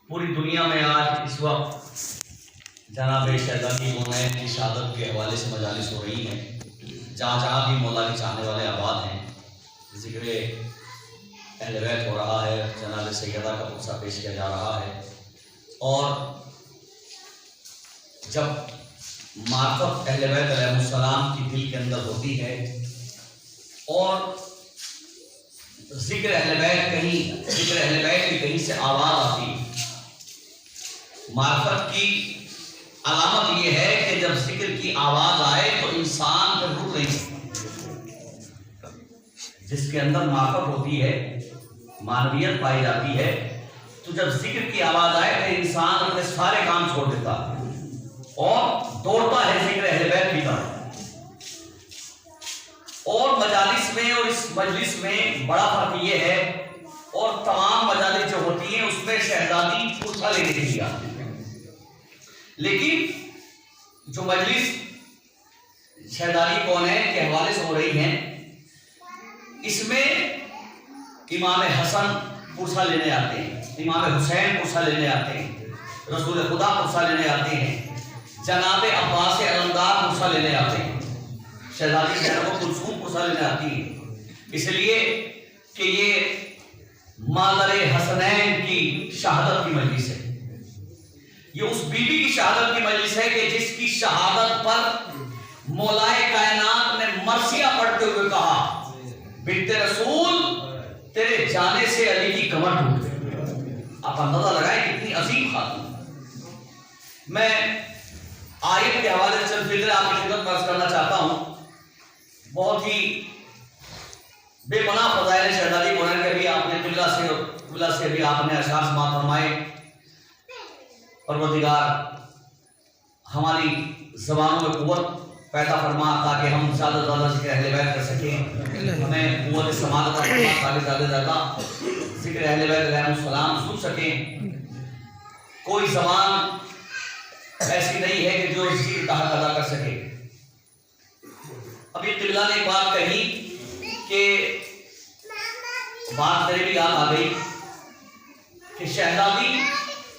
پوری دنیا میں آج اس وقت جناب شہزادی مولانا کی شہادت کے حوالے سے مجالس ہو رہی ہیں، جہاں جہاں بھی مولا کے چاہنے والے آباد ہیں، ذکر اہل بیت ہو رہا ہے، جناب سیدہ کا قصہ پیش کیا جا رہا ہے۔ اور جب معرفت اہل بیت علیہ السلام کی دل کے اندر ہوتی ہے اور ذکر اہل بیت کی کہیں سے آواز آتی ہے، معرفت کی علامت یہ ہے کہ جب ذکر کی آواز آئے تو انسان پھر رک نہیں سکتا۔ جس کے اندر معرفت ہوتی ہے، معنویت پائی جاتی ہے، تو جب ذکر کی آواز آئے تو انسان اپنے سارے کام چھوڑ دیتا اور دوڑتا ہے ذکر اہل بیت کی طرف۔ اور مجالس میں اور اس مجلس میں بڑا فرق یہ ہے، اور تمام مجالس جو ہوتی ہیں اس میں شہزادی پرسہ لینے کے لیے آتی ہے، لیکن جو مجلس شہزادی کونین کے حوالے سے ہو رہی ہیں، اس میں امام حسن پرسہ لینے آتے ہیں، امام حسین پرسہ لینے آتے ہیں، رسول خدا پرسہ لینے آتے ہیں، جناب عباس علمدار پرسہ لینے آتے ہیں، شہزادی زینب کلثوم پرسہ لینے آتی ہیں، اس لیے کہ یہ مادر حسنین کی شہادت کی مجلس ہے۔ یہ اس بی بی کی شہادت کی مجلس ہے کہ جس کی شہادت پر مولائے کائنات نے مرثیہ پڑھتے ہوئے کہا، بنت رسول تیرے جانے سے علی کی کمر ٹوٹ گئی۔ آپ اندازہ لگائیں کتنی عظیم خاتون۔ میں آیت کے حوالے سے چند فکرے آپ کی خدمت میں عرض کرنا چاہتا ہوں۔ بہت ہی بے پناہ فضائل شہزادی کونین کے بھی آپ نے قبلہ سے بھی آپ نے اشعار سماعت فرمائے۔ پروردگار ہماری زبانوں میں قوت پیدا فرما تاکہ ہم زیادہ سے زیادہ ذکر اہل بیت کر سکیں، ہمیں قوت سماعت عطا فرما تاکہ زیادہ سے زیادہ ذکر اہل بیت علیہ السلام سن سکیں۔ کوئی زبان ایسی نہیں ہے کہ جو ذکر کا حق ادا کر سکے۔ ابھی قبلہ نے ایک بات کہی کہ بات میرے بھی یاد آ گئی کہ شہزادی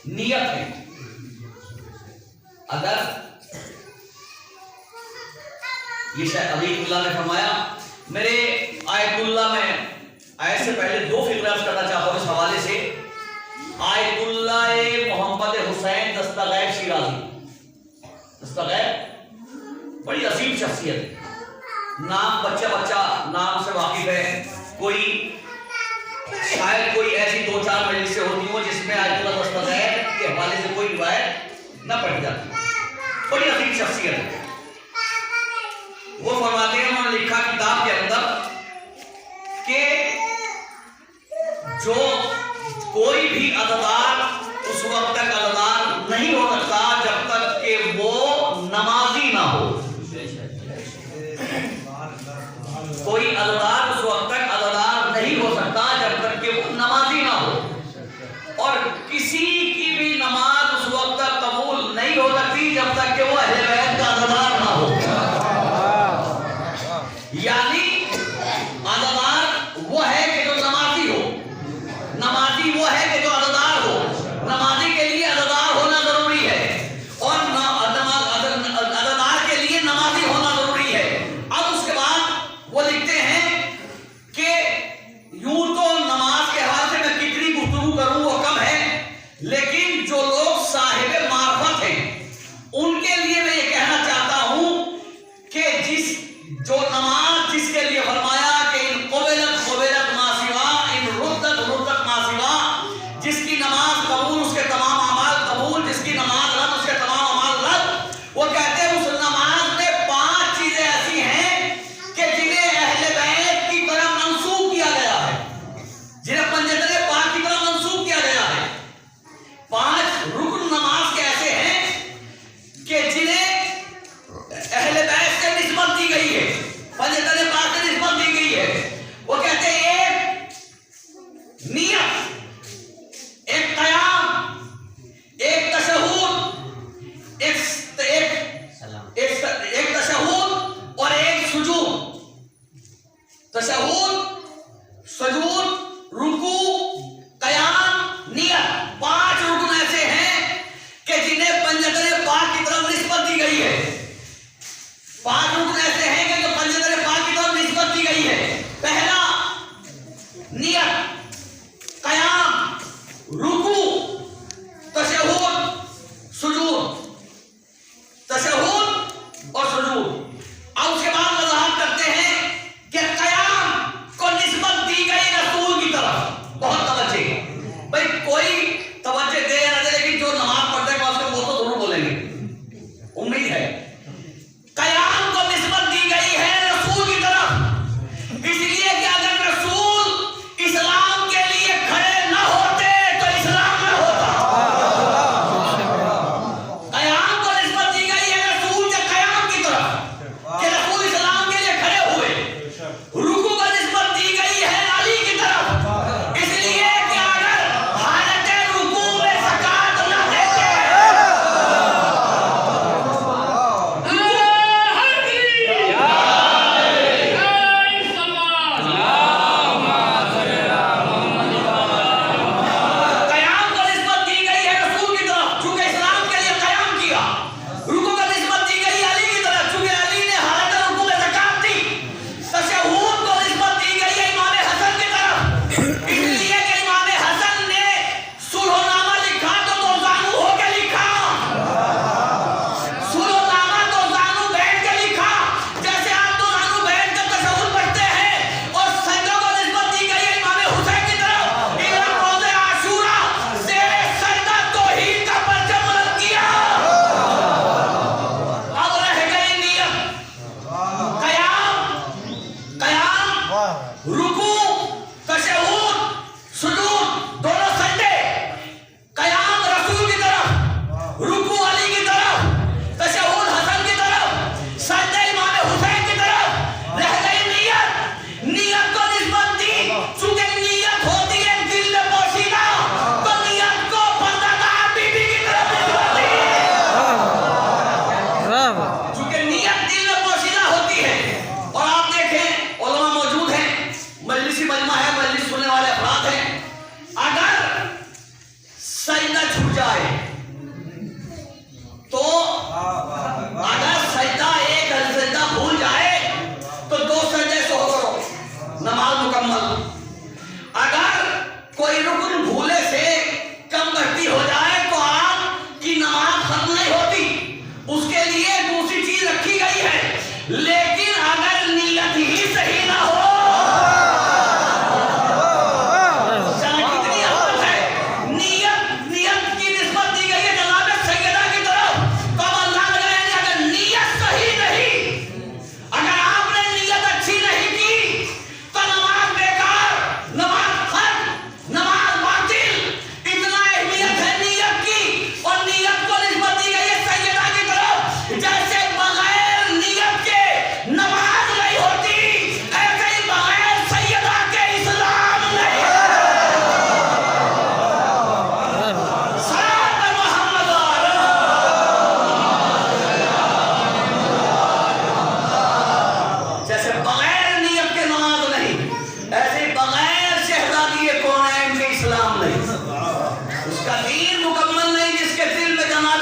نیت ہے۔ اگر یہ شاید ابھی اللہ نے فرمایا، میرے آیت اللہ میں آیت سے پہلے دو فکرہ کرنا چاہتا ہوں اس حوالے سے۔ آیت اللہ محمد حسین دستغیب شیرازی، دستغیب بڑی عظیم شخصیت ہے، نام بچہ نام سے واقف ہے۔ کوئی شاید کوئی ایسی دو چار مجلسیں ہوتی ہوں جس میں آیت اللہ دستغیب کے حوالے سے کوئی روایت نہ پڑھی جاتی، بڑی عظیم شخصیت ہے۔ وہ فرماتے ہیں، انہوں نے لکھا کتاب کے اندر کہ جو کوئی بھی عددار اس وقت تک عددار نہیں ہو سکتا جب تک کہ وہ نمازی نہ ہو۔ کوئی عددار اس وقت تک عددار نہیں ہو سکتا جب تک کہ وہ نمازی نہ ہو، اور کسی کی بھی نماز اس وقت تک قبول نہیں ہو سکتی جب تک کہ وہ اہل بیت کا عددار نہ ہو۔ یعنی عددار وہ ہے کہ جو نمازی ہو، نمازی وہ ہے کہ جو عددار ہو۔ نمازی کے لیے عددار ہونا ضروری ہے اور عددار کے لیے نمازی ہونا ضروری ہے۔ اب اس کے بعد وہ لکھتے ہیں کہ یوں تو نماز کے حوالے سے میں کتنی گفتگو کروں وہ کم ہے، لیکن جو لوگ صاحب معرفت ہیں ان کے لیے میں یہ کہنا چاہتا ہوں کہ جو نماز جس کے لیے فرمایا کہ ان قبلت ما سوا، ان ردت ما سوا، جس کی نماز قبول اس کے تمام اعمال قبول، جس کی نماز رد اس کے تمام اعمال رد۔ وہ کہتے ہیں اس نماز میں 5 چیزیں ایسی ہیں کہ جنہیں اہل بیت کی طرف منسوب کیا گیا ہے، جنہیں پنجتن پاک کی طرف منسوب کیا گیا ہے۔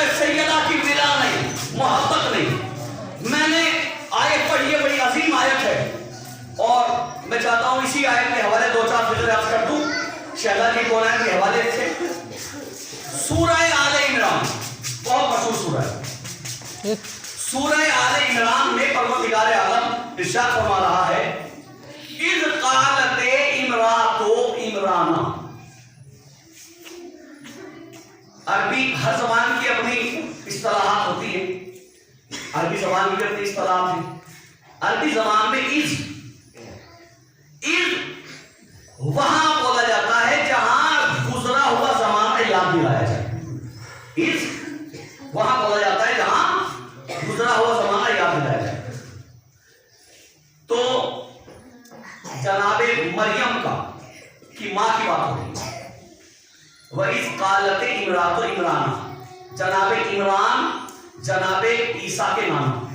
میں سیدہ کی ولا نہیں، محبت نہیں۔ میں نے آیت پڑھی ہے، بڑی عظیم آیت ہے، اور میں چاہتا ہوں اسی آیت کے حوالے دو چار فکر عرض کر دوں شہزادی کونین کے حوالے سے۔ سورہ آل عمران بہت مشہور سورہ ہے۔ سورہ آل عمران میں پروردگار عالم ارشاد فرما رہا ہے اذ قالت امرأۃ عمران۔ عربی ہر زبان کی اپنی اصطلاحات ہوتی ہیں، عربی زبان کی اپنی اصطلاحات ہیں۔ عربی زبان میں اذ وہاں بولا جاتا ہے جہاں گزرا ہوا زمانہ یاد دلایا جائے۔ اذ وہاں بولا جاتا ہے جہاں گزرا ہوا زمانہ یاد دلایا جائے۔ تو جناب مریم کی ماں کی بات ہو رہی ہے، وَإِذْ قَالَتِ امرأۃ عمران، جناب عمران جناب عیسیٰ کے نام،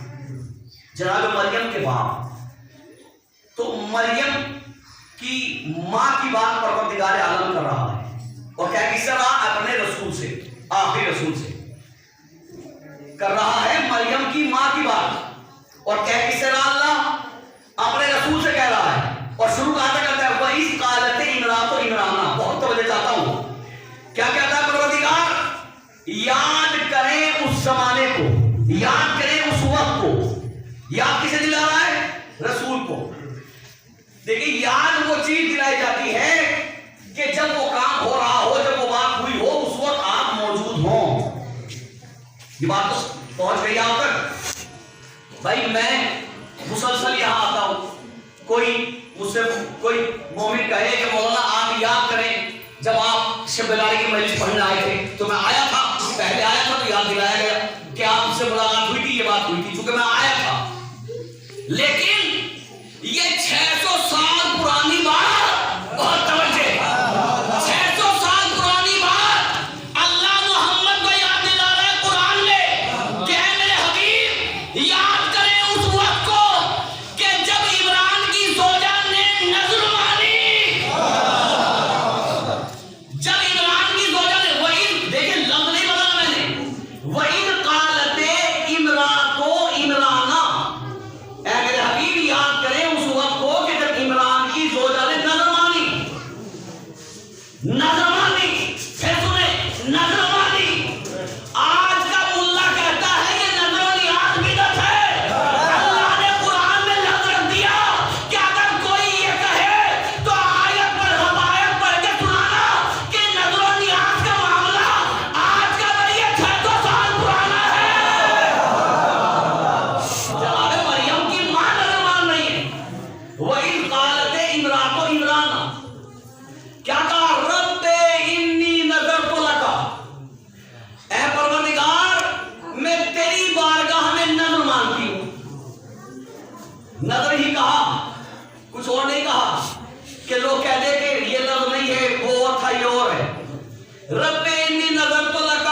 جناب مریم کے باپ۔ تو مریم کی ماں کی بات پروردگار عالم کر رہا ہے، اور کیا کس طرح اپنے رسول سے، آخری رسول سے کر رہا ہے مریم کی ماں کی بات، اور کیا کس طرح اللہ اپنے رسول سے کہہ رہا ہے، اور شروع کہاں سے کرتا ہے وَإِذْ قَالَتِ امرأۃ عمران۔ بہت توجہ چاہتا ہوں، کیا کہتا ہے پروردگار؟ یاد کریں اس زمانے کو، یاد کریں اس وقت کو۔ یاد کسے دلا رہا ہے؟ رسول کو۔ دیکھیں یاد وہ چیز دلائی جاتی ہے کہ جب وہ کام ہو رہا ہو، جب وہ بات ہوئی ہو، اس وقت آپ موجود ہوں۔ یہ بات تو پہنچ گئی آپ تک؟ بھائی میں مسلسل یہاں آتا ہوں، کوئی مجھ سے کوئی مومن کہے کہ مولانا آپ یاد کریں جب آپ شب بلالی کی مجلس پڑھنے آئے تھے، تو میں آیا تھا، پہلے آیا تھا تو یاد دلایا گیا کہ آپ سے ملاقات ہوئی تھی، یہ بات ہوئی تھی، چونکہ میں آیا تھا۔ لیکن یہ 600 سال پرانی بات، بہت توجہ، 600 سال پرانی بات اللہ محمد کو یاد دلا رہا ہے قرآن میں کہ اے میرے حبیب یاد کریں اس وقت کو کہ جب عمران کی زوجہ نے نظر مانی، جب عمران کی زوجہ نے، وہی دیکھیں لفظ نہیں بدلا میں نے، وَإِذْ قَالَتِ امرأۃ عمران، اے میرے حبیب یاد کریں اس وقت کو کہ جب عمران کی زوجہ نے نظر مانی، نظر مانی، پھر سنیں نظر مانی۔ آج کا ملا کہتا ہے کہ نظر و نیاز بدعت ہے۔ اللہ نے قرآن میں لفظ رکھ دیا کہ اگر کوئی یہ کہے تو آیت پڑھ کے سنانا کہ نظر و نیاز کا معاملہ آج کا نہیں، یہ 600 سال پرانا ہے۔ جناب مریم کی ماں نظر مان رہی ہے۔ وَإِذْ قَالَتِ امرأۃ عمران، کیا کہا؟ رب انی نظرت لک، اے پروردگار میں تیری بارگاہ میں نظر مانتی ہوں۔ نظر ہی کہا، کچھ اور نہیں کہا کہ لوگ کہہ دے کہ یہ لفظ نہیں ہے، وہ اور تھا، یہ اور ہے۔ رب انی نظرت لک،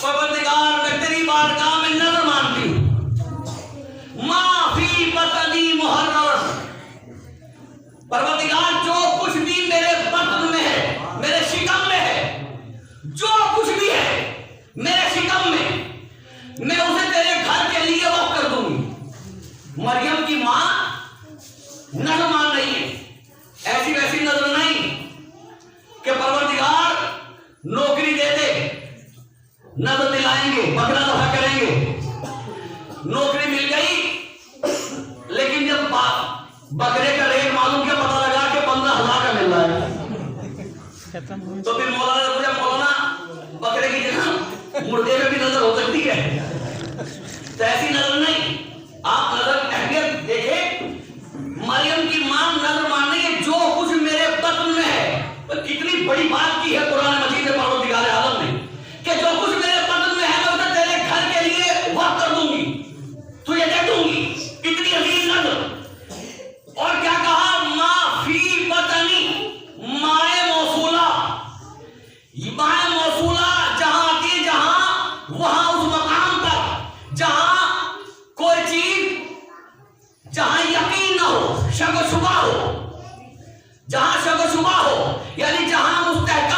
پروردگار میں تیری بارگاہ میں نظر مانتی ہوں۔ ما فی بطنی محرر، پروردگار جو کچھ بھی میرے بطن میں ہے، میرے شکم میں ہے، جو کچھ بھی ہے میرے شکم میں اسے تیرے گھر کے لیے وقف کر دوں گی۔ مریم کی ماں نظر مان رہی ہے، ایسی ویسی نظر نہیں کہ پروردگار نوکری دے دے، نظر دلائیں گے، بکرا دفع کریں گے۔ نوکری مل گئی، لیکن جب بکرے کا ریٹ معلوم کیا پتہ لگا کہ 15,000 کا مل رہا ہے، تو پھر مولانا نے پوچھا مولانا بکرے کی جگہ مردے میں بھی نظر ہو سکتی ہے؟ تو ایسی نظر نہیں، آپ نظر اہمیت دیکھیں۔ مریم کی ماں نظر ماننے کے جو کچھ میرے بطن میں ہے، تو کتنی بڑی بات کی ہے قرآن مجید میں پروردگار عالم نے کہ جو کچھ میرے بطن میں ہے میں اسے تیرے گھر کے لیے وقف کر دوں گی، تجھے دے دوں گی۔ اتنی عظیم نظر۔ اور کیا کہا؟ ما فی بطنی، مائے موصولہ، مائے موصولہ جہاں آتی، جہاں وہاں اس مقام پر جہاں کوئی چیز، جہاں یقین نہ ہو، شک و شبہ ہو، جہاں شک و شبہ ہو، یعنی جہاں مستحق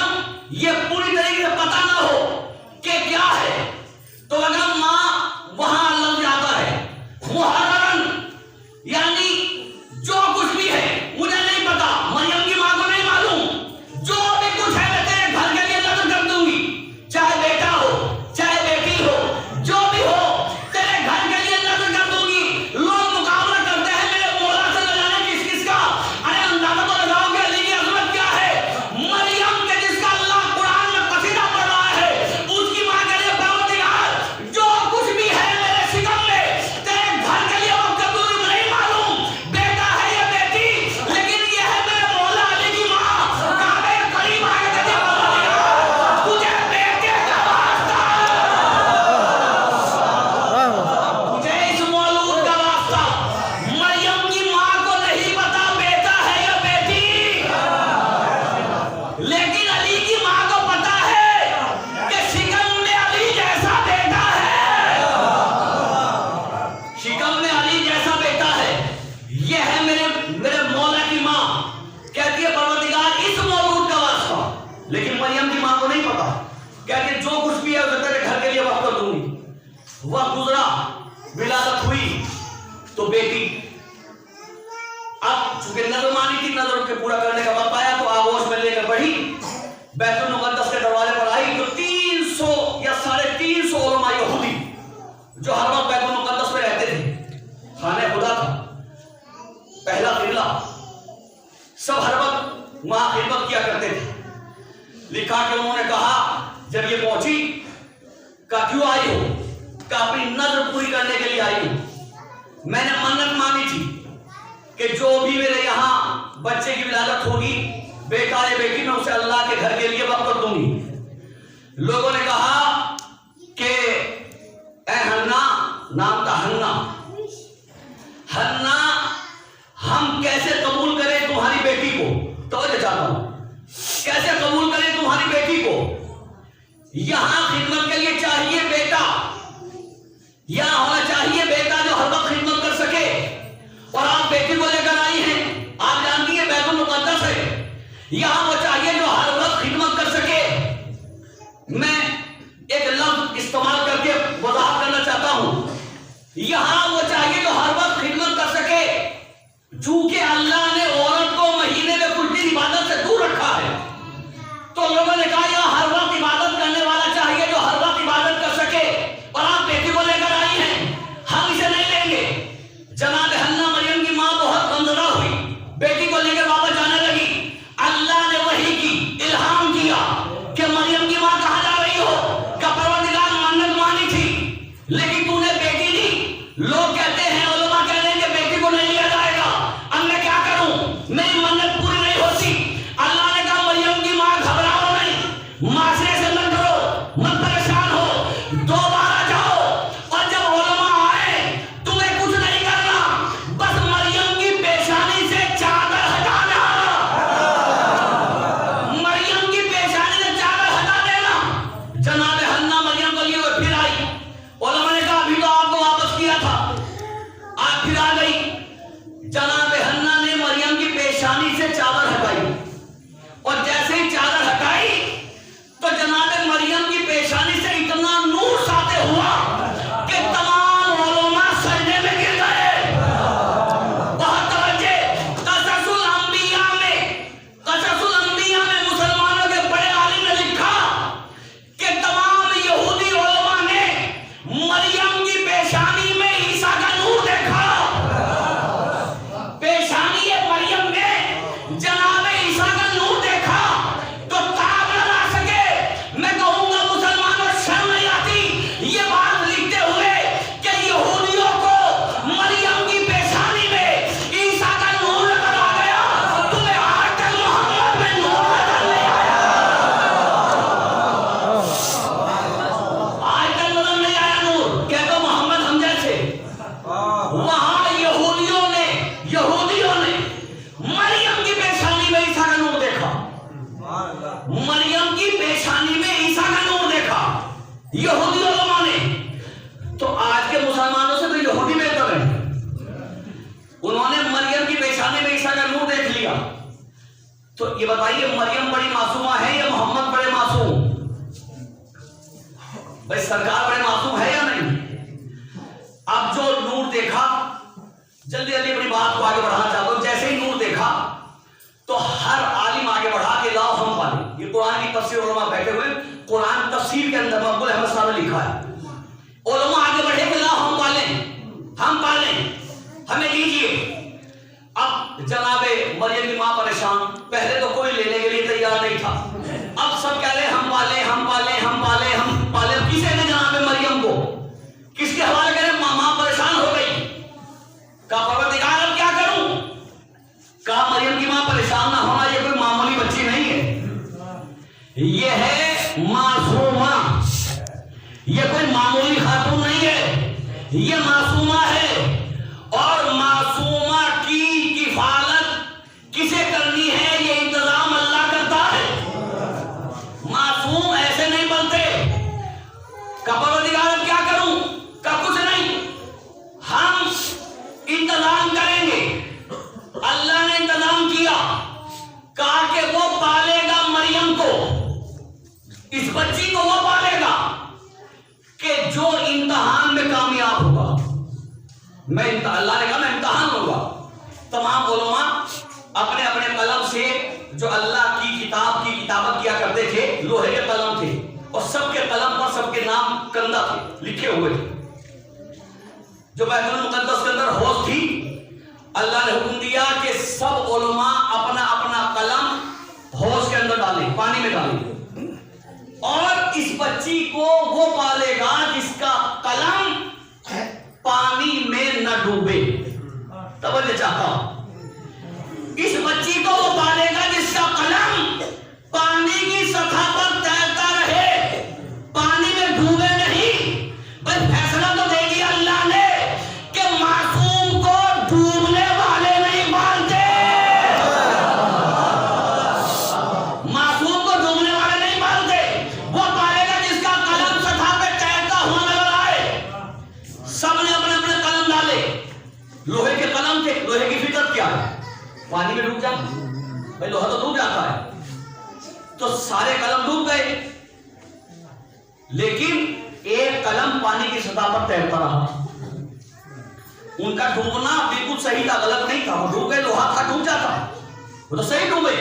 وقت گزرا، ولادت ہوئی تو بیٹی، اب چونکہ نظر مانی تھی، نظر کے پورا کرنے کا وقت آیا تو آغوش میں لے کر بڑھی، بیت المقدس کے دروازے پر آئی تو 300 یا 350 علماء یہودی جو ہر وقت بیت المقدس میں رہتے تھے، خانہ خدا تھا، پہلا قبلہ، سب ہر وقت وہاں خدمت کیا کرتے تھے۔ لکھا کہ انہوں نے کہا جب یہ پہنچی، کہا کیوں آئی ہو؟ کہا اپنی نظر پوری کرنے کے لیے آئی ہوں، میں نے منت مانی تھی کہ جو بھی میرے یہاں بچے کی ولادت ہوگی، بیٹا یا بیٹی، میں اسے اللہ کے گھر کے لیے وقت دوں گی۔ لوگوں نے کہا کہ اے ہنّا، نام تھا ہنّا، ہنّا ہم کیسے قبول کریں تمہاری بیٹی کو؟ توجہ چاہتا ہوں، کیسے قبول کریں تمہاری بیٹی کو؟ یہاں خدمت کے لیے چاہیے بیٹا، یہاں ہونا چاہیے بیٹا جو ہر وقت خدمت کر سکے، اور آپ بیٹی کو لے کر آئی ہیں، آپ جانتی ہیں بیت المقدس ہے، یہاں وہ چاہیے جو ہر وقت خدمت کر سکے۔ میں ایک لفظ استعمال کر کے وضاحت کرنا چاہتا ہوں، یہاں وہ چاہیے جو ہر وقت خدمت کر سکے، چونکہ اللہ نے عورت کو مہینے میں کچھ دن عبادت سے دور رکھا ہے، تو لوگوں نے کہا یہاں ہر وقت عبادت کرنے والا چاہیے جو ہر وقت عبادت کر سکے، اور آپ بیٹی کو لے کر آئی ہیں، ہم اسے نہیں لیں گے۔ جناب حنا مریم کی ماں بہت غمزدہ ہوئی، بیٹی کو لے کر واپس جانے لگی۔ اللہ نے وحی کی، الہام کیا کہ مریم کی ماں کہاں جا رہی ہو؟ کہ پروردگار منت مانی تھی لیکن تو نے بیٹی دی۔ لوگ کہتے ہیں، علماء کہتے ہیں کہ بیٹی کو نہیں لیا جائے گا، اب میں کیا کروں، میری منت پوری نہیں ہوتی۔ اللہ نے کہا مریم کی ماں گھبراؤ نہیں، معاشرے سے مت ڈرو، مت پریشان ہو، دوبارہ جاؤ، اور جب علماء آئے تمہیں کچھ نہیں کرنا، بس مریم کی پیشانی سے چادر ہٹانا، مریم کی پیشانی سے چادر ہٹا دینا۔ جناب حنا مریم کو لیے ہوئے پھر آئی، علماء نے کہا ابھی تو آپ کو واپس کیا تھا، آپ پھر آ گئی۔ جناب حنا نے مریم کی پیشانی سے چادر ہٹائی، اور جیسے ہی چادر ہٹائی تو جناب مریم کی پیشانی سے اتنا نور ساطع ہوا کہ تمام علماء سجدے میں گر گئے۔ بہت توجہ، قصص الانبیاء میں مسلمانوں کے بڑے عالم نے لکھا کہ تمام یہودی علماء نے مریم کی پیشانی میں عیسیٰ کا نور دیکھا، پیشانی مریم نے جناب عیسیٰ کا نور دیکھا، تو تاب نہ لا سکے۔ میں کہوں گا مسلمانوں شرم نہیں آتی یہ بات لکھتے ہوئے کہ یہودیوں کو مریم کی پیشانی میں عیسیٰ کا نور نظر آ گیا، تمہیں آج تک محمد میں نور نظر نہیں آیا، آج تک نظر نہیں آیا نور، کہہ دو محمد ہم جیسے۔ وہاں یہودیوں نے مریم کی پیشانی میں عیسیٰ کا نور دیکھا، مریم کی پیشانی میں عیسیٰ کا نور دیکھا یہودی علماء نے۔ تو آج کے مسلمانوں سے تو یہودی بہتر ہیں، انہوں نے مریم کی پیشانی میں عیسیٰ کا نور دیکھ لیا۔ تو یہ بتائیے مریم بڑی معصومہ ہے یا محمد بڑے معصوم؟ بھائی سرکار بڑے معصوم ہے یا نہیں؟ اب جو نور دیکھا، جلدی جلدی اپنی بات کو آگے بڑھانا چاہتا ہوں، جیسے ہی نور دیکھا تو ہر عالم آگے بڑھا کے لاؤ ہم پالیں۔ یہ قرآن کی تفسیر علماء بیٹھے ہوئے، قرآن تفسیر کے اندر مقبول احمد صاحب نے لکھا ہے، علماء آگے بڑھے کہ لاؤ ہم پالیں، ہمیں دیجیے۔ اب جناب مریم کی ماں پریشان، پہلے تو کوئی لینے کے لیے تیار نہیں تھا، اب سب کہہ رہے ہم پالیں، کسے نے جناب مریم کو کس کے حوالے کریں؟ ماں پریشان ہو گئی، کہا پروردگار اب کیا کروں؟ کہا مریم کی ماں پریشان نہ ہونا، یہ کوئی معمولی بچی نہیں ہے، یہ ہے معصومہ، یہ کوئی معمولی خاتون نہیں ہے، یہ معصومہ ہے، اور معصومہ کی کفالت کسے کرنی ہے؟ یہ انتظام اللہ کرتا ہے، معصوم ایسے نہیں بنتے۔ کہا پروردگار اب کیا کروں؟ کہا کچھ نہیں، ہم انتظام کریں گے۔ اللہ نے انتظام کیا، کہا کہ وہ پالے گا مریم کو، اس بچی کو وہ پالے گا کہ جو امتحان میں اللہ نے کہا میں امتحان لوں گا. تمام علماء اپنے اپنے قلم سے جو اللہ کی کتاب کی کتابت کیا کرتے تھے لوہے کے قلم تھے اور سب کے قلم پر سب کے نام کندہ تھے لکھے ہوئے تھے. جو بیت المقدس کے اندر حوض تھی اللہ نے حکم دیا کہ سب علماء اپنا اپنا قلم حوض کے اندر ڈالیں پانی میں ڈالیں اور اس بچی کو وہ پالے گا جس کا قلم پانی میں نہ ڈوبے. توجہ چاہتا ہوں اس بچی کو وہ پالے گا جس کا قلم پانی کی سطح پر تیرتا رہے پانی میں ڈوبے نہیں. بس فیصلہ تو دے دیا اللہ نے کہ معصوم کو ڈوبنے والے نہیں پالتے. معصوم کو ڈوبنے والے نہیں پالتے. وہ پالے گا جس کا قلم سطح پہ تیرتا ہوا نظر آئے. سب نے اپنے اپنے قلم ڈالے. لوہے کے قلم تھے. لوہے کی فطرت کیا ہے؟ پانی میں ڈوب جاتا. بھائی لوہا تو ڈوب جاتا ہے. تو سارے قلم ڈوب گئے لیکن ایک قلم پانی کی سطح پر تیرتا رہا. ان کا ڈوبنا بالکل صحیح تھا غلط نہیں تھا. وہ ڈوب گئے. لوہا تھا ڈوب جاتا وہ تو صحیح ڈوبے.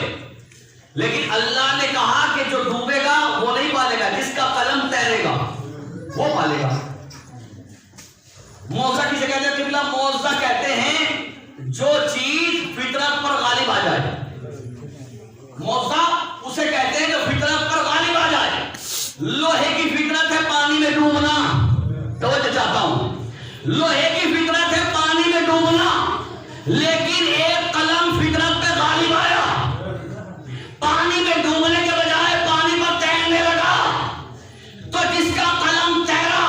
لیکن اللہ نے کہا کہ جو ڈوبے گا وہ نہیں پالے گا جس کا قلم تیرے گا وہ پالے گا. موضع کسے کہتے ہیں قبلہ؟ موضع کہتے ہیں جو چیز فطرت پر غالب آ جائے. موضع اسے کہتے ہیں جو فطرت پر غالب آ جائے. لوہے کی فطرت ہے پانی میں ڈوبنا. توجہ چاہتا ہوں لوہے کی فطرت ہے پانی میں ڈوبنا لیکن ایک قلم فطرت پہ غالب آیا پانی میں ڈوبنے کے بجائے پانی پر تیرنے لگا. تو جس کا قلم تیرا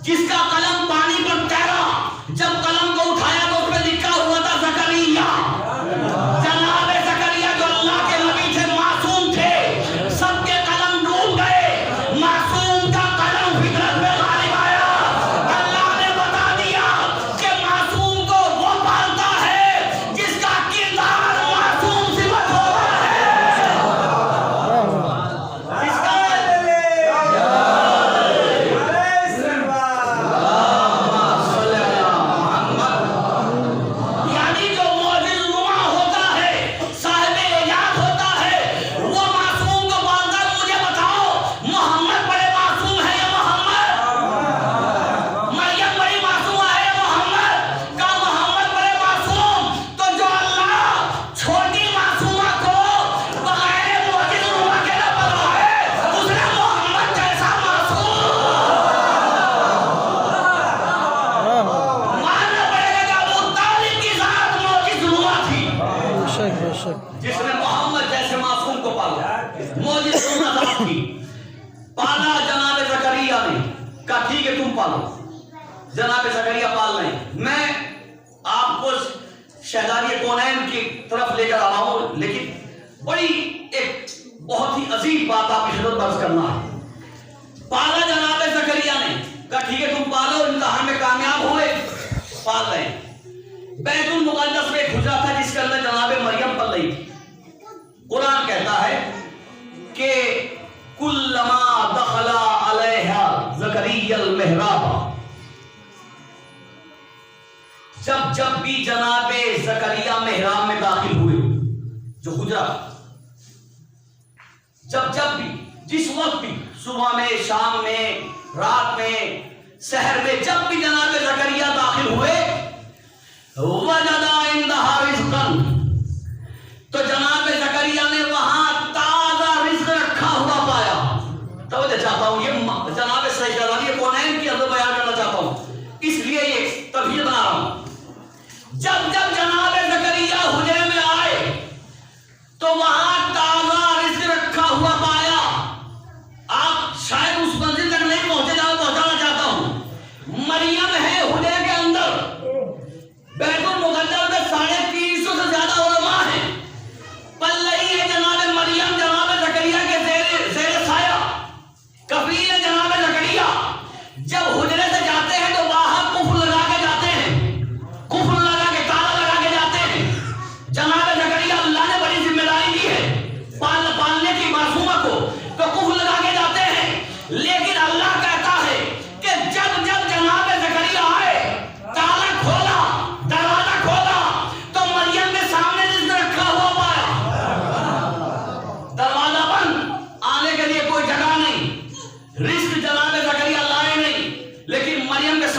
جس کا قلم پانی پر تیرا جب قلم کو اٹھایا تو اس پہ لکھا ہوا تھا زکریا. جناب زکریا جو اللہ کے نبی تھے معصوم تھے. سب کے قلم ڈوب گئے. معصوم کا قلم فطرت میں غالب آیا. اللہ نے بتا دیا کہ معصوم کو وہ پالتا ہے جس کا کردار معصوم صفت ہوتا ہے. جس کا جس نے محمد جیسے معصوم کو پالا موجز ذات تھی پالا جناب زکریا نے کہا ٹھیک ہے تم پالو. جناب زکریا پال رہے ہیں. میں آپ کو شہزادی کونین کی طرف لے کر آ رہا ہوں لیکن بڑی ایک بہت ہی عظیم بات آپ کی خدمت میں عرض کرنا ہے. پالا جناب زکریا نے کہا ٹھیک ہے تم پالو. امتحان میں کامیاب ہوئے پال رہے ہیں. بیت المقدس میں ایک حجرہ تھا جس کے اندر جناب مریم پل رہی تھی. قرآن کہتا ہے کہ کلما دخل علیہا زکریا المحراب جب بھی جناب زکریا محراب میں داخل ہوئے جو حجرہ جب بھی جس وقت بھی صبح میں شام میں رات میں سحر میں جب بھی جناب زکریا داخل ہوئے وجد عندها رزقا تو جناب زکریا نے وہاں تازہ رزق رکھا ہوا پایا. توجہ چاہتا ہوں یہ جناب شہزادی کونین کی حضرت بیان کرنا چاہتا ہوں اس لیے یہ تفصیل بنا رہا ہوں. جب جناب زکریا حجرے میں آئے تو وہاں تازہ رزق رکھا ہوا پایا. آپ شاید اس منزل تک نہیں پہنچے جہاں پہنچانا چاہتا ہوں. مریم ہے حجرے کے اندر. بیت المقدس میں 350 سے زیادہ علماء ہیں. پل رہی ہے جناب مریم جناب زکریا کے زیر سایہ. کفیل ہے جناب زکریا. جب حجرے سے جاتے ہیں تو باہر قفل لگا کے جاتے ہیں. قفل لگا کے تالا لگا کے جاتے ہیں. جناب زکریا اللہ نے بڑی ذمہ داری دی ہے.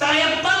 53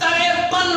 53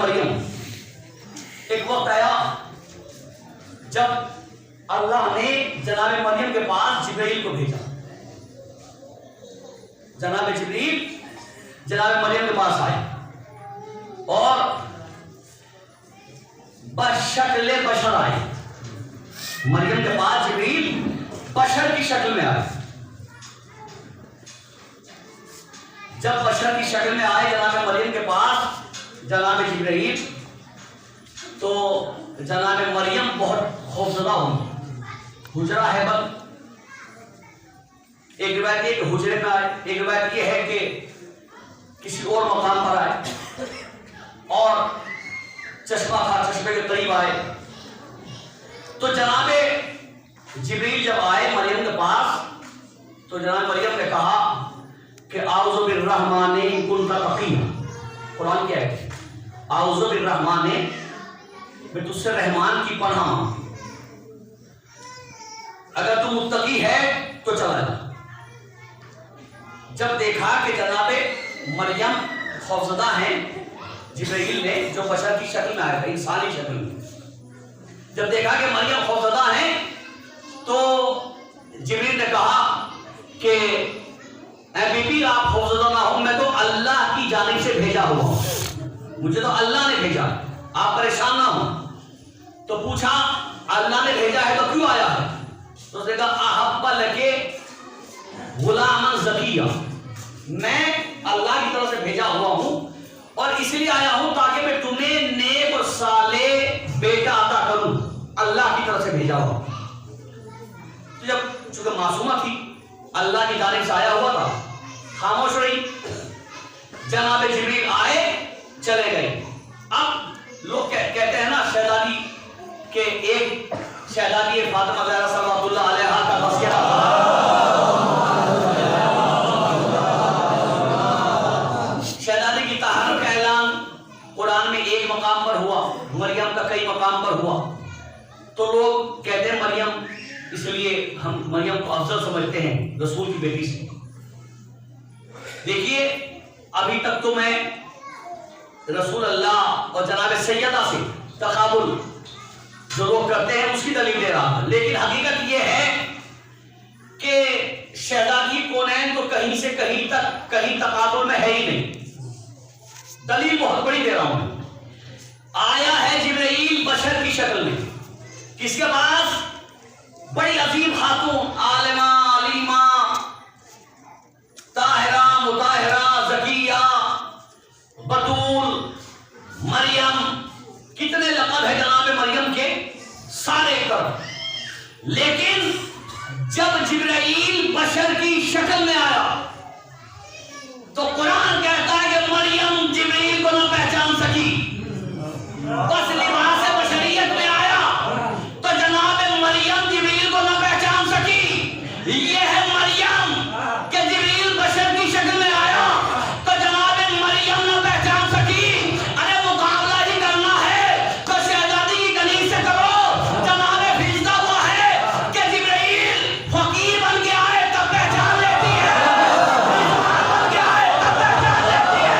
مریم ایک وقت آیا جب اللہ نے جناب مریم کے پاس جبرائیل کو بھیجا. جناب جبرائیل جناب مریم کے پاس آئے اور بشکل بشر آئے. مریم کے پاس جبرائیل بشر کی شکل میں آئے. جب بشر کی شکل میں آئے جناب مریم کے پاس جناب جبرائیل تو جناب مریم بہت خوفزدہ ہوئی. حجرہ ہے بند. ایک روایت یہ کہ حجرے میں آئے, ایک روایت یہ ہے کہ کسی اور مقام پر آئے اور چشمہ تھا, چشمے کے قریب آئے. تو جناب جبریل جب آئے مریم کے پاس تو جناب مریم نے کہا کہ اعوذ بالرحمن ان کنت تقیا. قرآن کیا ہے؟ اعوذ بالرحمن, میں تجھ سے رحمان کی پناہ مانگتا ہوں, اگر تو متقی ہے تو چلا جا. جب دیکھا کہ جناب مریم خوفزدہ ہیں, جبرائیل نے جو بشر کی شکل میں آیا تھا, انسانی شکل میں, جب دیکھا کہ مریم خوفزدہ ہیں تو جبرائیل نے کہا کہ اے بی بی آپ خوفزدہ نہ ہو, میں تو اللہ کی جانب سے بھیجا ہوا ہوں, مجھے تو اللہ نے بھیجا, آپ پریشان نہ ہوں. تو پوچھا اللہ نے بھیجا ہے تو کیوں آیا ہے؟ تو اس نے کہا احب لکے غلاما زکیہ, میں اللہ کی طرف سے بھیجا ہوا ہوں اور اس لیے آیا ہوں تاکہ میں تمہیں نیک اور صالح بیٹا عطا کروں, اللہ کی طرف سے بھیجا ہوا. تو جب چونکہ معصومہ تھی, اللہ کی جانب سے آیا ہوا تھا, خاموش رہی. جناب جبریل آئے چلے گئے. اب لوگ کہتے ہیں نا شہزادی کہ ایک شہزادی فاطمہ زہرا صلوات اللہ علیہا کا تذکرہ, شہزادی کی طہارت کا اعلان قرآن میں ایک مقام پر ہوا, مریم کا کئی مقام پر ہوا. تو لوگ کہتے ہیں مریم, اس لیے ہم مریم کو افضل سمجھتے ہیں رسول کی بیٹی سے. دیکھیے ابھی تک تو میں رسول اللہ اور جناب سیدہ سے تقابل جو لوگ کرتے ہیں اس کی دلیل دے رہا تھا, لیکن حقیقت یہ ہے کہ شہزادی کونین تو کہیں سے کہیں تک کہیں تقابل میں ہے ہی نہیں. دلیل بہت بڑی دے رہا ہوں. آیا ہے جبرائیل بشر کی شکل میں, کس کے پاس؟ بڑی عظیم خاتون, عالمہ, علیمہ, طاہرہ, مطہرہ, زکیہ, بتول, مریم, کتنے لقب ہے جناب مریم کے, سارے کر. لیکن جب جبرائیل بشر کی شکل میں آیا تو قرآن کہتا ہے کہ مریم جبرائیل کو نہ پہچان سکی, بس لباس بشریت میں آیا تو جناب مریم جبرائیل کو نہ پہچان سکی. یہ ہے مریم کہ جبرائیل بشر کی شکل میں آیا تو جناب مریم نہ پہچان سکی. ارے مقابلہ ہی کرنا ہے تو شہزادی کی گلی سے کرو. جناب بھیجتا ہوا ہے کہ جبرائیل فقیر بن کے آئے تب پہچان لیتی ہے, بن کے آئے تب پہچان لیتی ہے.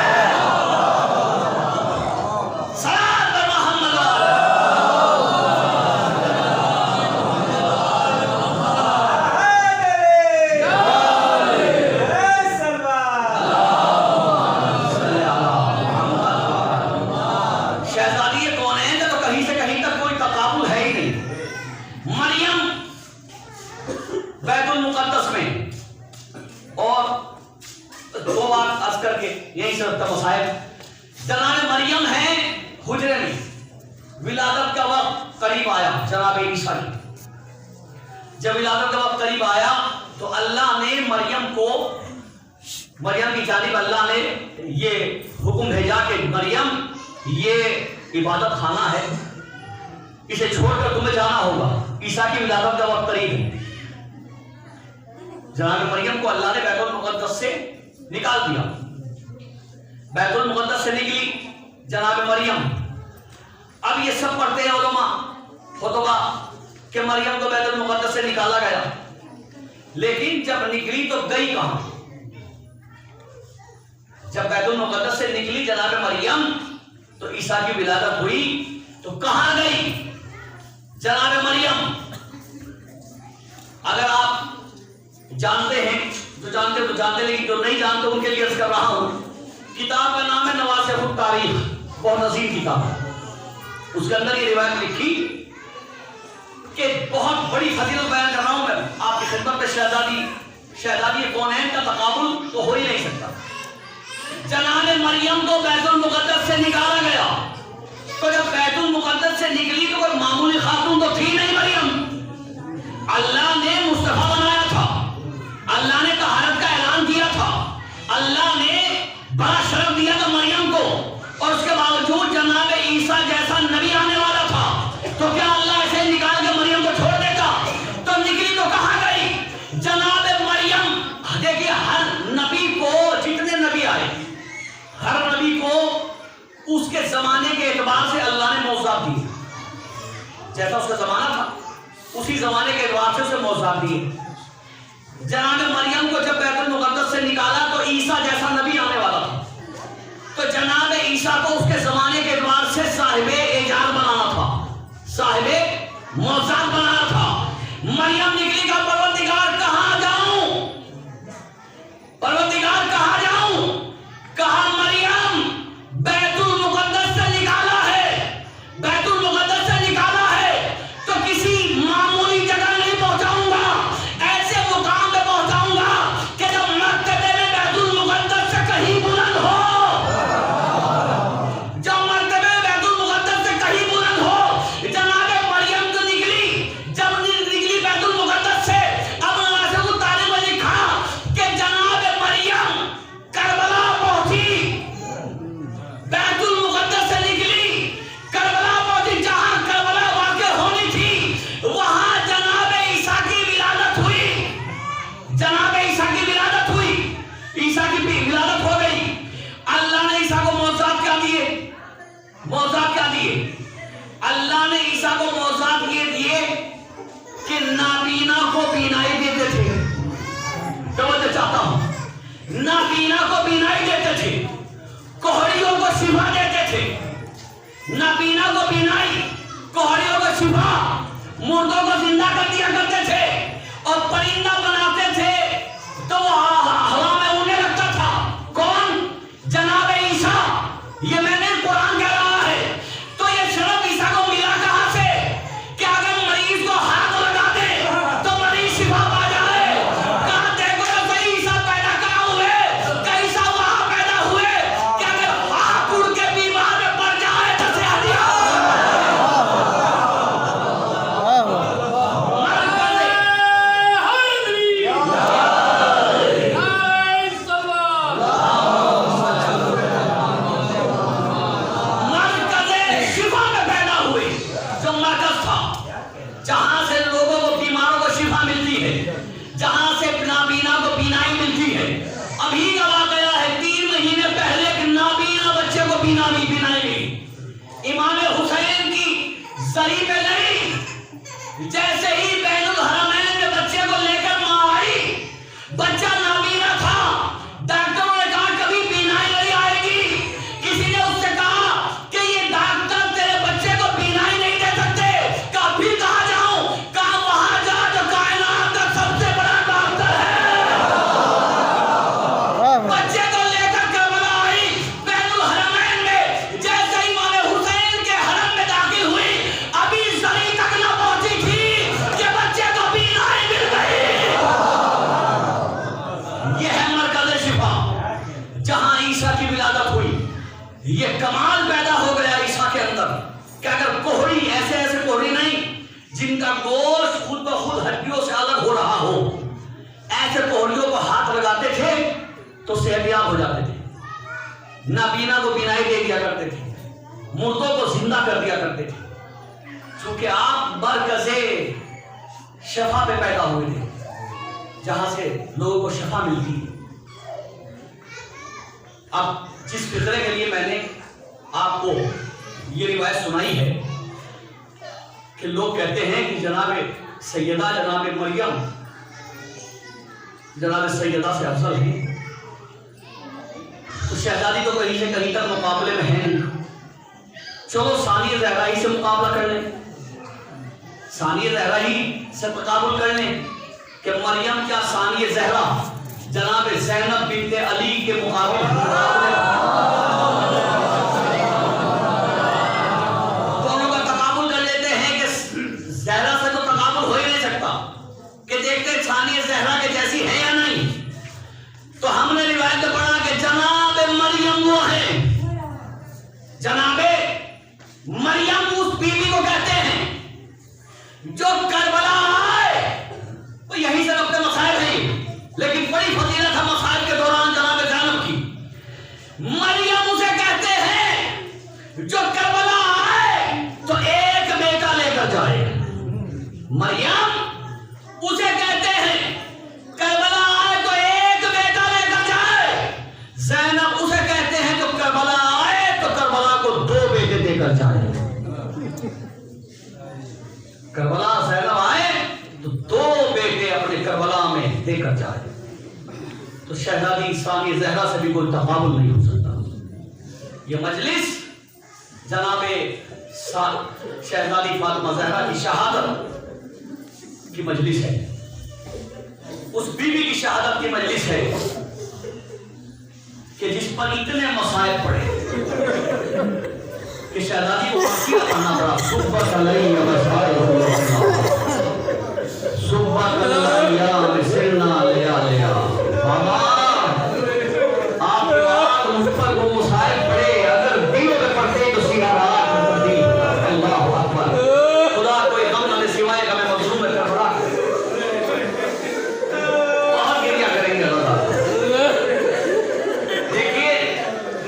صلاۃ بر محمد. شہزادی یہ کون ہے تو کہیں سے کہیں تک کوئی تقابل ہے ہی نہیں. مریم بیت المقدس میں, اور دو بات عرض کر کے یہی سے رکھتا مسائل. جناب مریم ہیں حجرے میں, ولادت کا وقت قریب آیا جناب عیسیٰ کی. جب ولادت کا وقت قریب آیا تو اللہ نے مریم کو, مریم کی جانب اللہ نے یہ حکم بھیجا کہ مریم یہ عبادت خانہ ہے, اسے چھوڑ کر تمہیں جانا ہوگا, عیسیٰ کی ولادت کا وقت قریب ہے. جناب مریم کو اللہ نے بیت المقدس سے نکال دیا. بیت المقدس سے نکلی جناب مریم. اب یہ سب پڑھتے ہیں علماء خطبہ کہ مریم کو بیت المقدس سے نکالا گیا, لیکن جب نکلی تو گئی کہاں؟ جب بیت المقدس سے نکلی جناب مریم تو عیسیٰ کی ولادت ہوئی تو کہاں گئی جناب مریم؟ اگر آپ جانتے ہیں جو جانتے لیکن جو نہیں جانتے ان کے لیے عرض کر رہا ہوں، کتاب کا نام ہے نواسخ التاریخ، بہت عظیم کتاب ہے۔ اس کے اندر یہ روایت لکھی کہ بہت بڑی فضیلت بیان کر رہا ہوں میں آپ کی خدمت میں، شہزادی کونین کا تقابل تو ہو ہی نہیں سکتا۔ جناب مریم کو بیت المقدس سے نکالا گیا، تو جب بیت المقدس سے نکلی تو کوئی معمولی خاتون تو تھی نہیں مریم، اللہ نے مصطفیٰ بنایا تھا، اللہ نے طہارت کا اعلان کیا تھا، اللہ نے بڑا شرف دیا تھا مریم کو، اور اس کے باوجود جناب عیسیٰ جیسا نبی آنے والا تھا، تو کیا اللہ ایسے نکال کے مریم کو چھوڑ دیتا؟ تو نکلی تو کہاں گئی جناب مریم؟ دیکھیے ہر نبی کو، جتنے نبی آئے ہر نبی کو اس کے زمانے کے اعتبار سے اللہ نے معجزات دیے، جیسا اس کا زمانہ تھا اسی زمانے کے اعتبار سے اسے معجزات دیے۔ جناب مریم کو جب بیت المقدس سے نکالا تو عیسیٰ جیسا نبی آنے والا تھا، تو جناب عیسیٰ کو اس کے زمانے کے اعتبار سے صاحب اعجاز بنانا تھا، صاحب معجزات بنانا تھا۔ مریم نکلی کا پروردگار کہاں جاؤں، پروردگار کہاں جاؤں؟ کہا مریم بیت المقدس سے نکالا ہے، بیت المقدس سے نکالا ہے تو کسی معمولی جگہ نہیں پہنچاؤں گا، ایسے مقام پہ پہنچاؤں گا کہ جب مرتبے میں بیت المقدس سے کہیں بلند ہو، جب مرتبے بیت المقدس سے کہیں بلند ہو۔ جناب مریم تو نکلی، جب نکلی بیت المقدس سے، اب نواسخ التاریخ میں لکھا کہ جناب مریم کربلا پہنچی، بیت المقدس سے نکلی کربلا پہنچی، جہاں کربلا واقع ہونی تھی وہاں جناب عیسیٰ کی ولادت ہوئی، جناب عیسیٰ کی ولادت ہوئی، عیسیٰ کی ولادت ہو گئی۔ اللہ نے عیسیٰ کو معجزات کیا دیے؟ معجزات کیا دیے؟ اللہ نے عیسیٰ کو معجزات یہ دیے کہ نابینا کو بینائی دیتے تھے، توجہ چاہتا ہوں، نابینا کو بینائی دیتے تھے، کوہڑیوں کو شفا دیتے تھے، نابینا کو بینائی، کوہڑیوں کو شفا، مردوں کو زندہ کر دیا کرتے تھے، اور پرندہ بناتے تھے تو وہ ہوا میں اڑنے لگتا تھا۔ کون؟ جناب عیسیٰ۔ یہ میں نے قرآن کہہ رہا ہے۔ تو یہ شرف عیسیٰ کو ملا کہاں سے کہ اگر مریض کو ہاتھ لگا دے تو مریض شفا پا جائے؟ کہاں دیکھو تو صحیح عیسیٰ پیدا کہاں ہوئے؟ کہ عیسیٰ وہاں پیدا ہوئے کہ اگر ہاتھ اڑ کے بیمار میں پڑ جائے تو صحت دیا۔ جہاں سے لوگوں کو، بیماروں کو شفا ملتی ہے، جہاں سے نابینا کو بینائی ملتی ہے۔ ابھی کا واقعہ ہے، 3 مہینے پہلے ایک نابینا بچے کو بینائی ملی، امام حسین کی زری پہ لڑی، جیسے ہی بین الحرمین میں بچے کو لے کر ماں آئی، بچہ نابینا تھا، ڈاکٹروں نے کہا کبھی بینائی نہیں آئے گی۔ کسی نے اس سے کہا کہ یہ ڈاکٹر تیرے بچے کو بینائی نہیں دے سکتے، کہا پھر کہاں جاؤں؟ کہا وہاں جا جو کائنات کا سب سے بڑا ڈاکٹر ہے۔ بچے کو لے کر کربلا آئی، بین الحرمین میں، جیسے ہی امام حسین کے حرم میں داخل ہوئی، ابھی زری تک نہ پہنچی تھی کہ بچے کو بینائی مل گئی۔ یہ ہے مرکز شفا، جہاں عیسیٰ کی ولادت ہوئی۔ یہ کمال پیدا ہو گیا عیسیٰ کے اندر کہ اگر کوہڑی، ایسے کوہڑی نہیں جن کا گوشت خود بخود ہڈیوں سے الگ ہو رہا ہو، ایسے کوہڑیوں کو ہاتھ لگاتے تھے تو صحت یاب ہو جاتے تھے، نابینا کو بینائی دے دیا کرتے تھے، مردوں کو زندہ کر دیا کرتے تھے، چونکہ آپ مرکز شفا پہ پیدا ہوئے تھے، جہاں سے لوگوں کو شفا ملتی ہے۔ اب جس فطرے کے لیے میں نے آپ کو یہ روایت سنائی ہے کہ لوگ کہتے ہیں کہ جناب سیدہ، جناب مریم جناب سیدہ سے افضل ہے، تو شہزادی تو کہیں سے کہیں تک مقابلے میں ہے نہیں، چلو ثانیہ زہرا ہی سے مقابلہ کر لیں، ثانیہ زہرا ہی سے تقابل کر لیں کہ مریم کیا ثانیہ زہرا جناب زینب بنت علی کے مقابلے دونوں کا تقابل کر لیتے ہیں کہ زہرا سے تو تقابل ہو ہی نہیں سکتا، کہ دیکھتے ثانیہ زہرا کے جیسی ہے یا نہیں. تو ہم نے روایت میں پڑھا کہ جناب مریم وہ ہے، جناب مریم اس بیوی کو کہتے ہیں جو کربلا آئے. وہ یہی سے رب کے مسائل ہیں، لیکن بڑی فضیلت ہے مسائل کے دوران جناب زینب کی. مریم اسے کہتے ہیں جو کربلا آئے تو ایک بیٹا لے کر جائے. مریم اسے کہتے ہیں کربلا آئے تو ایک بیٹا لے کر جائے. زینب اسے کہتے ہیں جو کربلا آئے تو کربلا کو 2 بیٹے دے کر جائے. کربلا زینب آئے تو 2 بیٹے اپنے کربلا میں دے کر جائے. تو شہزادی ثانیہ زہرا سے بھی کوئی تقابل نہیں ہو سکتا. یہ مجلس جناب شہزادی فاطمہ زہرا کی شہادت کی مجلس ہے، اس بیوی کی شہادت کی مجلس ہے کہ جس پر اتنے مسائل پڑے کہ شہزادی کو وسیلہ کرنا پڑا. صبح علیہ وسلم صبح علیہ وسلم لیا لیا. بابا آپ کے بعد مجھ پر وہ مسائل پڑے، اگر دلوں میں پڑتے تو سیدھا رات میں پڑتی. اللہ اکبر. خدا کوئی غم نہ دے سوائے کہ میں مظلوم میں کر پڑا. بہت گریا کریں گے اللہ. دیکھیے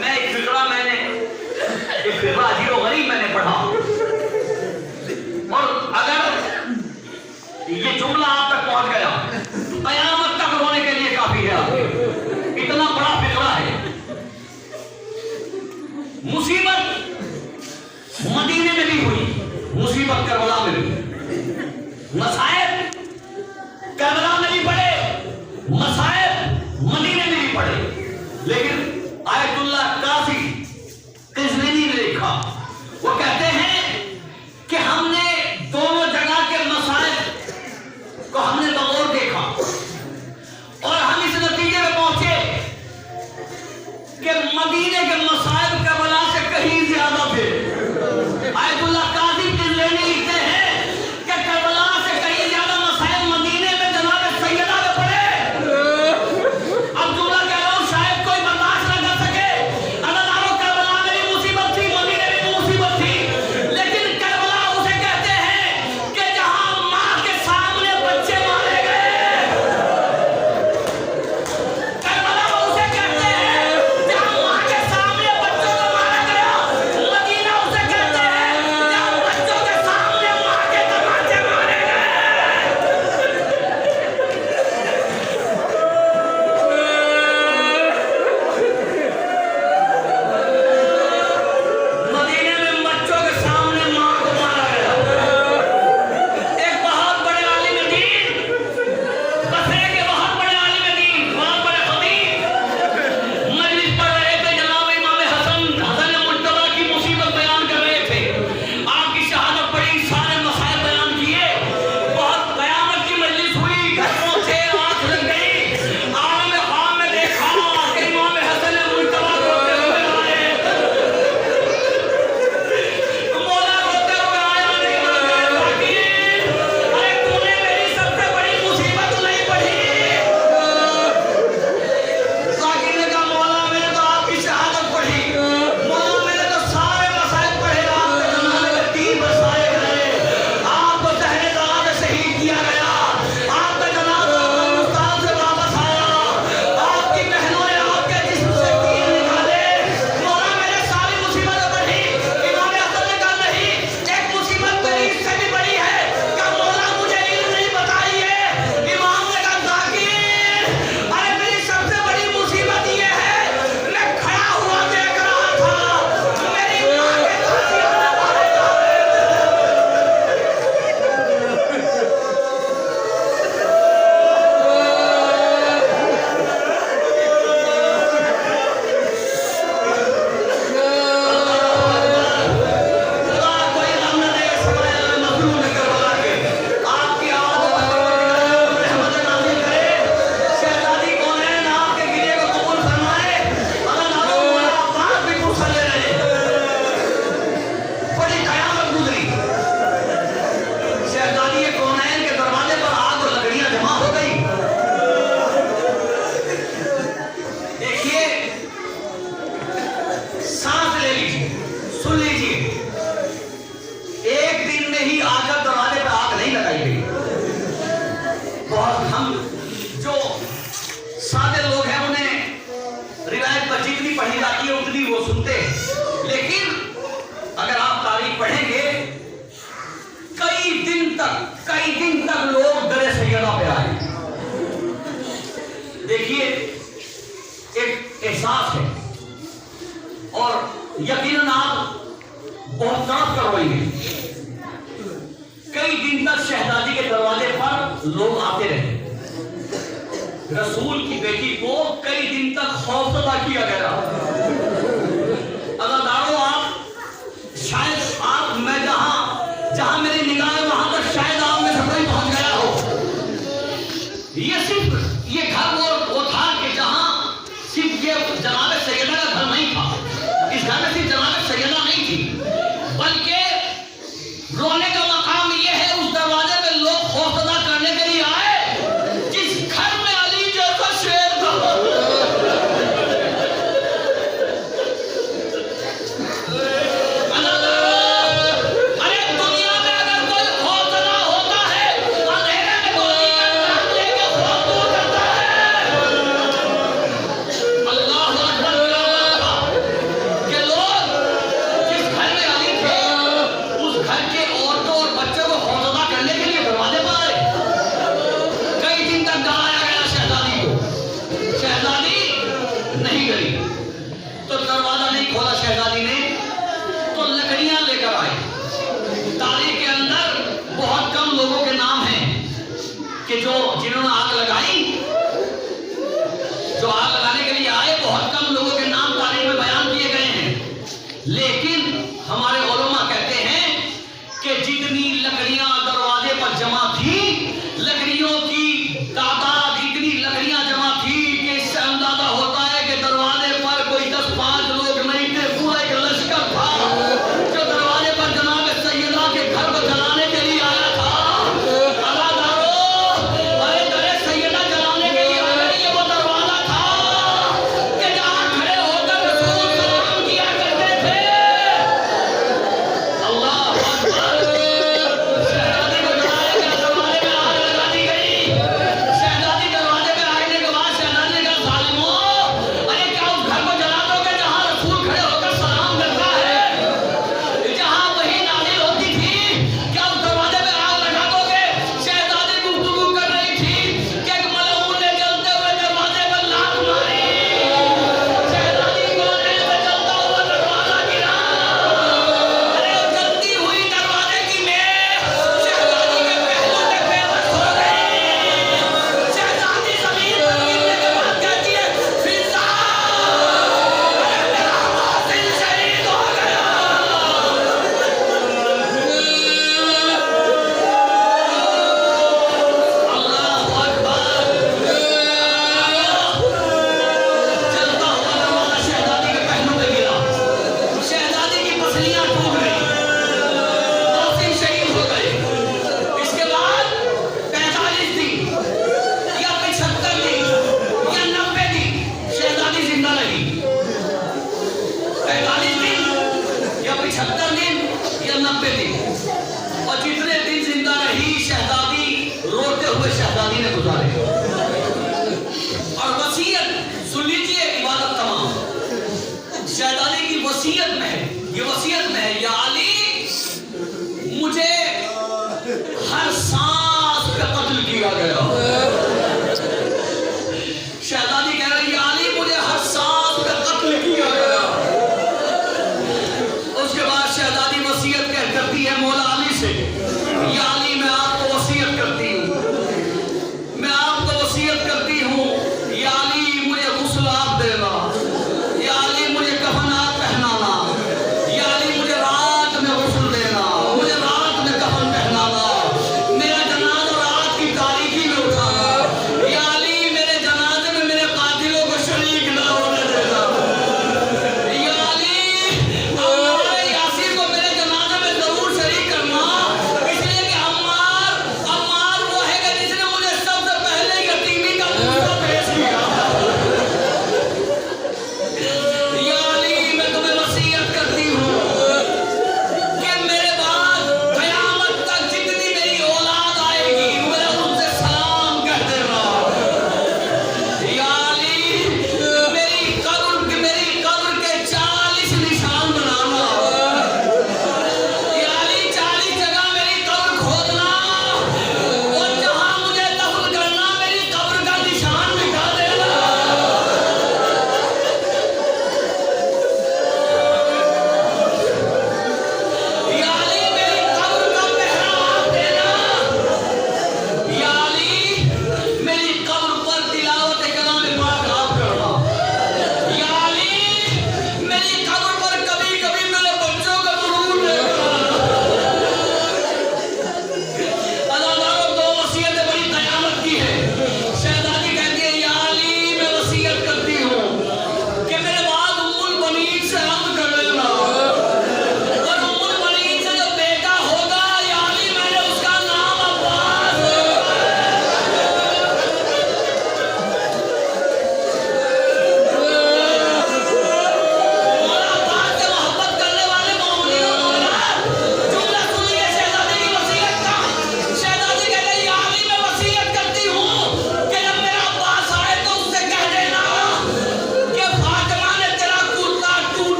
میں ایک فقرہ عجیب و غریب میں نے پڑھا، اور اگر یہ جملہ آپ تک پہنچ گیا قیامت تک رونے کے لیے کافی ہے. اتنا بڑا فقرہ ہے. مصیبت مدینے میں بھی ہوئی، مصیبت کربلا میں بھی، مسائب کربلا میں بھی پڑے، مسائب مدینے میں بھی پڑے. لیکن آیت اللہ قاضی قزوینی نے لکھا، وہ کہتے ہیں کہ ہم نے دونوں جگہ کے مسائب کو ہم نے بغور دیکھا اور ہم اس نتیجے میں پہنچے کہ مدینے کے مسائب کربلا سے کہیں زیادہ تھے. آیت اللہ قاضی قزوینی لکھتے ہیں کہ کربلا سے کہیں زیادہ سن لیجیے، ایک دن میں ہی آ کر دروازے پہ آگ نہیں لگائی گئی. بہت ہم جو سادے لوگ ہیں انہیں روایت پر جتنی پڑھی جاتی ہے اتنی وہ سنتے ہیں، لیکن اگر آپ تاریخ پڑھیں گے کئی دن تک لوگ در سیدہ پہ آئے. دیکھیے ایک احساس ہے اور یقیناً آپ بہت تڑپ کر روئیں گے. کئی دن تک شہزادی کے دروازے پر لوگ آتے رہے. رسول کی بیٹی کو کئی دن تک خوفزدہ کیا گیا. عزادارو آپ شاید آپ میں جہاں میری نگاہ ہے وہاں تک شاید آپ میں سے کوئی پہنچ گیا ہو. یہ صرف یہ گھر وہ تھا کہ جہاں صرف یہ جناب سیدہ کا گھر نہیں تھا. اس گھر میں صرف جناب سیدہ نہیں تھی بلکہ رونے کا مقام یہ ہے اس دروازے پہ لوگ خوفزدہ کرنے کے لیے آئے جس گھر میں علی جیسا شیر تھا. جنہوں نے آگ لگائی، جو آگ لگانے کے لیے آئے، بہت کم لوگوں کے نام تاریخ میں بیان کیے گئے ہیں. لیکن ہمارے علماء کہتے ہیں کہ جتنی لکڑیاں دروازے پر جمع تھی، لکڑیوں کی تعداد اتنی لکڑیاں جمع تھی کہ اس سے اندازہ ہوتا ہے کہ دروازے پر کوئی 10-5 لوگ نہیں تھے، پورا ایک لشکر تھا جو دروازے پر جناب سیدہ کے گھر کو جلانے کے لیے آیا تھا.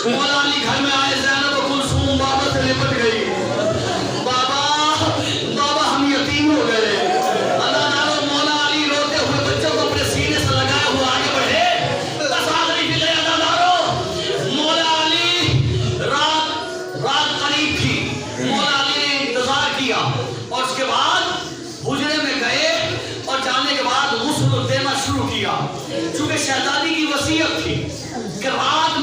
مولا علی گھر میں آئے، زینب و کلثوم بابا سے لپٹ گئی، بابا ہم یتیم ہو گئے۔ اللہ تعالیٰ مولا علی روتے ہوئے بچوں کو اپنے سینے سے لگائے ہوئے آگے بڑھے، بس آخری فکر اللہ تعالیٰ مولا علی رات قریب تھی، مولا علی نے انتظار کیا اور اس کے بعد حجرے میں گئے اور جانے کے بعد غسل دینا شروع کیا، چونکہ شہزادی کی وصیت تھی کہ رات